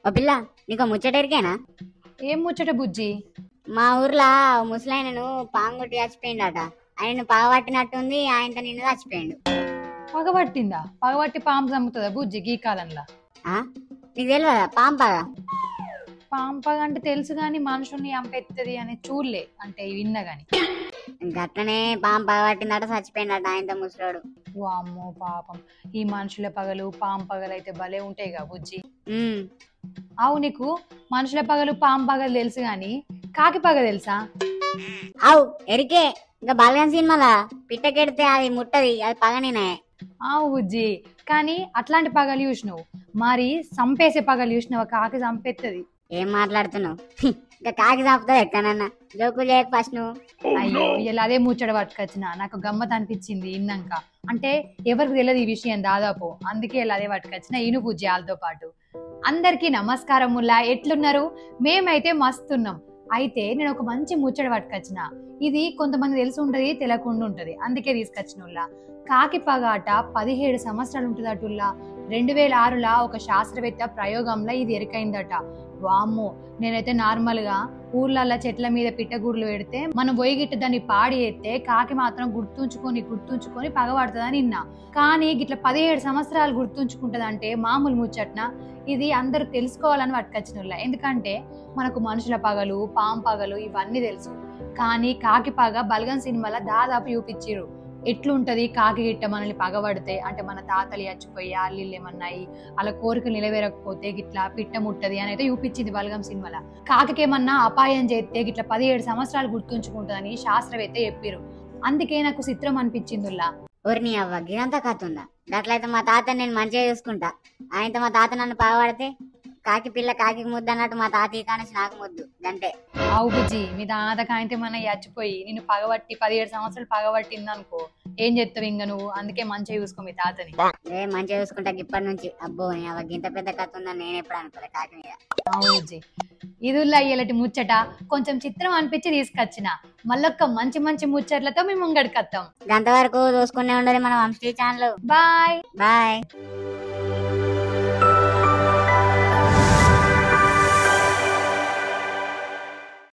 ఓ పిల్ల, నీకు ముచ్చటరికేనా? ఏం ముచ్చట బుజ్జి? మా ఊర్లో ముసలాయనను పాము కొట్టి చచ్చిపోయిండట. ఆయన పగబట్టినట్టుంది, ఆయనతో నిన్ను చచ్చిపోయిండు. పగబట్టిందా? పగబట్టి పాము చంపుతుందా బుజ్జి గీ కాలంలో? నీకు తెలియదా పాము పగ? పాము పగ అంటే తెలుసు గాని మనుషుల్ని చంపెత్తది అని చూడలే, అంటే విన్నా గాని. గట్లనే పాము పగబట్టిందట, చచ్చిపోయిండట ఆయనతో ముసలోడు. వామ్మో పాపం. ఈ మనుషుల పగలు పాము పగలు అయితే భలే ఉంటాయిగా బుజ్జి. అవు, నీకు మనుషుల పగలు పాము పగలు తెలుసు గాని కాకి పగ తెలుసా? అవు ఎరికే. ఇంకా బలగన్ సినిమాలా పిట్టకెడితే అది ముట్టది, అది పగనేనే. ఆవు బుజ్జి, కానీ అట్లాంటి పగలు చూసినావు, మరి చంపేసే పగలు చూసినావా? కాకి చంపేస్తుంది. ఏం మాట్లాడుతున్నావు? ఇంకా కాకి చంపుతుంది ఎక్కడన్నా? జోకులు చేయకు ఫస్ట్ నువ్వు. అయ్యో, ఇలా అదే ముచ్చట పట్టుకొచ్చిన, నాకు గమ్మత్ అనిపించింది ఇన్నాక. అంటే ఎవరికి తెలియదు ఈ విషయం దాదాపు, అందుకే ఇలా అదే పట్టుకొచ్చిన. ఇను బుజ్జి వాళ్ళతో పాటు. అందరికీ నమస్కారముల్లా, ఎట్లున్నారు? మేమైతే మస్తున్నాం. అయితే నేను ఒక మంచి ముచ్చట పట్టుకొచ్చిన. ఇది కొంతమంది తెలిసి ఉంటది, తెలియకుండా ఉంటది, అందుకే తీసుకొచ్చిన. కాకి పగాట 17 సంవత్సరాలు ఉంటుంది అటుల్లా. 2006లో ఒక శాస్త్రవేత్త ప్రయోగంలో ఇది ఎరికైందట. వామ్మో, నేనైతే నార్మల్ గా ఊర్లల్లో చెట్ల మీద పిట్టగూడులు పెడితే మనం పొయ్యిగిట్ట దాన్ని పాడి ఎత్తే కాకి మాత్రం గుర్తుంచుకొని పగబడుతుందని విన్నా. కానీ గిట్ల 17 సంవత్సరాలు గుర్తుంచుకుంటదంటే మామూలు ముచ్చట్న? ఇది అందరూ తెలుసుకోవాలని పట్టుకొచ్చిన. ఎందుకంటే మనకు మనుషుల పగలు పాము పగలు ఇవన్నీ తెలుసు, కానీ కాకి పగ బలగన్ సినిమాలో దాదాపు చూపించారు. ఎట్లుంటది కాకి గిట్ట మనల్ని పగబడితే, అంటే మన తాతలు చచ్చిపోయి అల్లిళ్ళు ఏమన్నాయి, అలా కోరికలు నిలవేరకపోతే గిట్లా పిట్ట ముట్టది అని అయితే చూపించింది బలగం సినిమాలో. కాకి ఏమన్నా అపాయం చేస్తే గిట్లా 17 సంవత్సరాలు గుర్తుంచుకుంటుందని శాస్త్రవేత్త చెప్పారు. అందుకే నాకు చిత్రం అనిపించిందిలా. ఊరిని అవ్వ గిరంతా కథ ఉందా? గట్లయితే మా తాత నేను మంచిగా చూసుకుంటా. ఆయనతో మా తాత నన్ను పగబడితే కాకి పిల్ల కాకి ముద్దు అన్నట్టు మా తాతయ్య కానీ నాకు ముద్దు గంటే. అవు బుజ్జి, మీ తాత కాయంతే మన చచ్చిపోయి నిన్ను పగబట్టి 17 సంవత్సరాలు పగబట్టింది అనుకో, ఏం చెప్తావు ఇంక నువ్వు? అందుకే మంచిగా చూసుకో మీ తాతని. మంచిగా చూసుకుంటా ఇప్పటి నుంచి. అబ్బో గింత పెద్ద కథ ఉందని నేను ఎప్పుడు అనుకోలే కాకి మీద. అవు బుజ్జి, ఇదిలా ఇలాంటి ముచ్చట కొంచెం చిత్రం అనిపించి తీసుకొచ్చిన. మళ్ళొక్క మంచి మంచి ముచ్చట్లతో మేము ముంగడికి వస్తాం. గంతవరకు చూసుకునే ఉండదు మన వంశీ ఛానల్. Bye bye.